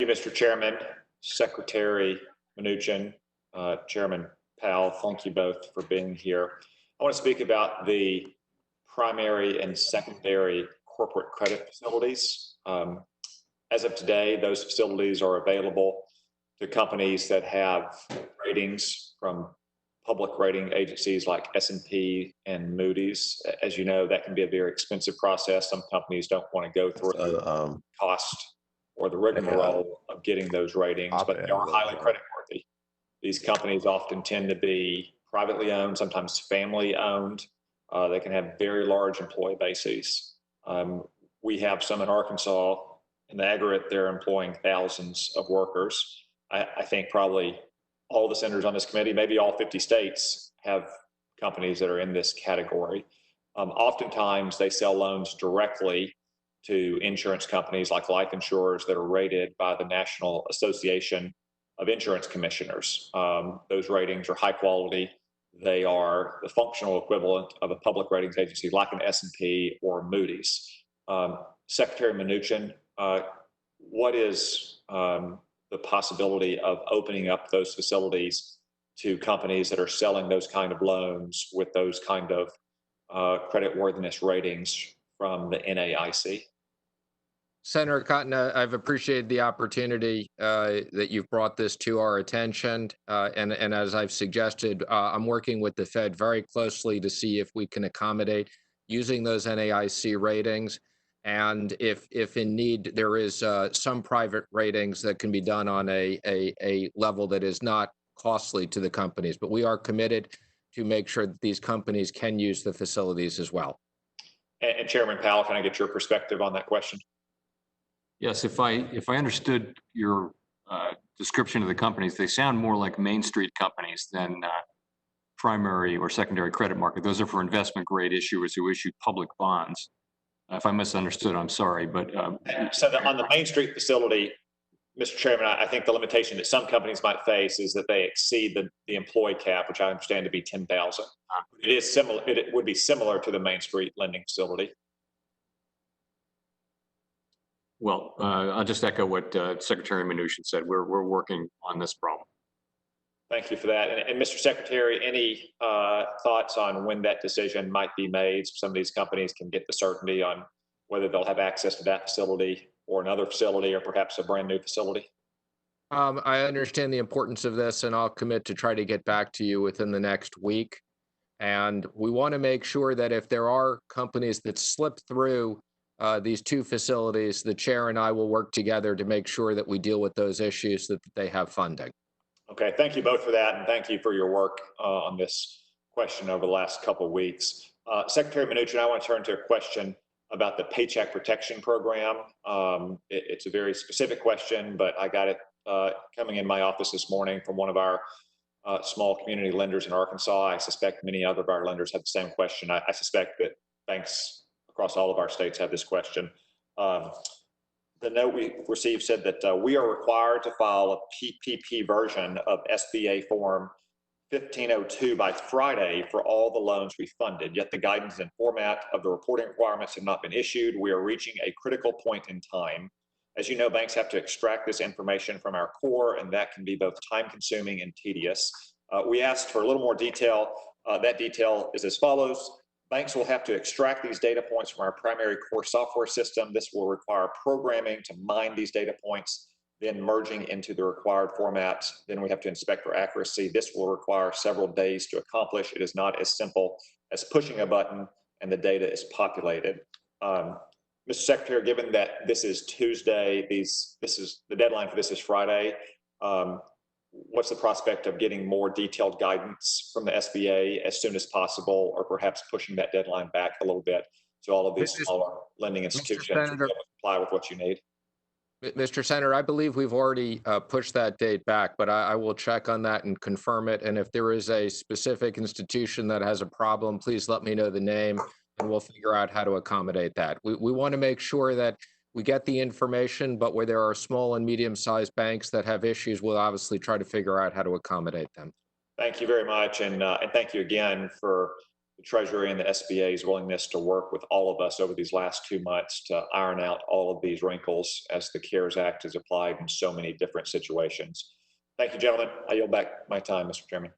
Mr. Chairman, Secretary Mnuchin, Chairman Powell. Thank you both for being here. I want to speak about the primary and secondary corporate credit facilities. As of today, those facilities are available to companies that have ratings from public rating agencies like S&P and Moody's. As you know, that can be a very expensive process. Some companies don't want to go through the cost or the rigmarole of getting those ratings, but they are highly creditworthy. These companies often tend to be privately owned, sometimes family owned. They can have very large employee bases. We have some in Arkansas. In the aggregate, they're employing thousands of workers. I think probably all the senators on this committee, maybe all 50 states, have companies that are in this category. Oftentimes, they sell loans directly to insurance companies like life insurers that are rated by the National Association of Insurance Commissioners. Those ratings are high quality. They are the functional equivalent of a public ratings agency like an S&P or Moody's. Secretary Mnuchin, what is the possibility of opening up those facilities to companies that are selling those kind of loans with those kind of creditworthiness ratings from the NAIC? Senator Cotton, I've appreciated the opportunity that you've brought this to our attention. And as I've suggested, I'm working with the Fed very closely to see if we can accommodate using those NAIC ratings. And if in need, there is some private ratings that can be done on a level that is not costly to the companies. But we are committed to make sure that these companies can use the facilities as well. And Chairman Powell, can I get your perspective on that question? Yes, if I understood your description of the companies, they sound more like Main Street companies than primary or secondary credit market. Those are for investment grade issuers who issue public bonds. If I misunderstood, I'm sorry, but so on the Main Street facility, Mr. Chairman, I think the limitation that some companies might face is that they exceed the employee cap, which I understand to be 10,000. It is similar. It would be similar to the Main Street lending facility. Well, I'll just echo what Secretary Mnuchin said. We're working on this problem. Thank you for that. And Mr. Secretary, any thoughts on when that decision might be made so some of these companies can get the certainty on whether they'll have access to that facility or another facility or perhaps a brand new facility? I understand the importance of this, and I'll commit to try to get back to you within the next week. And we want to make sure that if there are companies that slip through these two facilities, the chair and I will work together to make sure that we deal with those issues, that they have funding. Okay, thank you both for that, and thank you for your work on this question over the last couple of weeks. Secretary Mnuchin, I want to turn to a question about the Paycheck Protection Program. It's a very specific question, but I got it coming in my office this morning from one of our small community lenders in Arkansas. I suspect many other of our lenders have the same question. I suspect that banks across all of our states have this question. The note we received said that we are required to file a PPP version of SBA Form 1502 by Friday for all the loans we funded, yet the guidance and format of the reporting requirements have not been issued. We are reaching a critical point in time. As you know, banks have to extract this information from our core, and that can be both time-consuming and tedious. We asked for a little more detail. That detail is as follows. Banks will have to extract these data points from our primary core software system. This will require programming to mine these data points, then merging into the required format. Then we have to inspect for accuracy. This will require several days to accomplish. It is not as simple as pushing a button and the data is populated. Mr. Secretary, given that this is Tuesday, the deadline for this is Friday, what's the prospect of getting more detailed guidance from the SBA as soon as possible, or perhaps pushing that deadline back a little bit so all of these smaller lending institutions will be able to comply with what you need? Mr. Senator, I believe we've already pushed that date back, but I will check on that and confirm it. And if there is a specific institution that has a problem, please let me know the name and we'll figure out how to accommodate that. We want to make sure that we get the information, but where there are small and medium-sized banks that have issues, we'll obviously try to figure out how to accommodate them. Thank you very much, and thank you again for the Treasury and the SBA's willingness to work with all of us over these last 2 months to iron out all of these wrinkles as the CARES Act is applied in so many different situations. Thank you, gentlemen. I yield back my time, Mr. Chairman.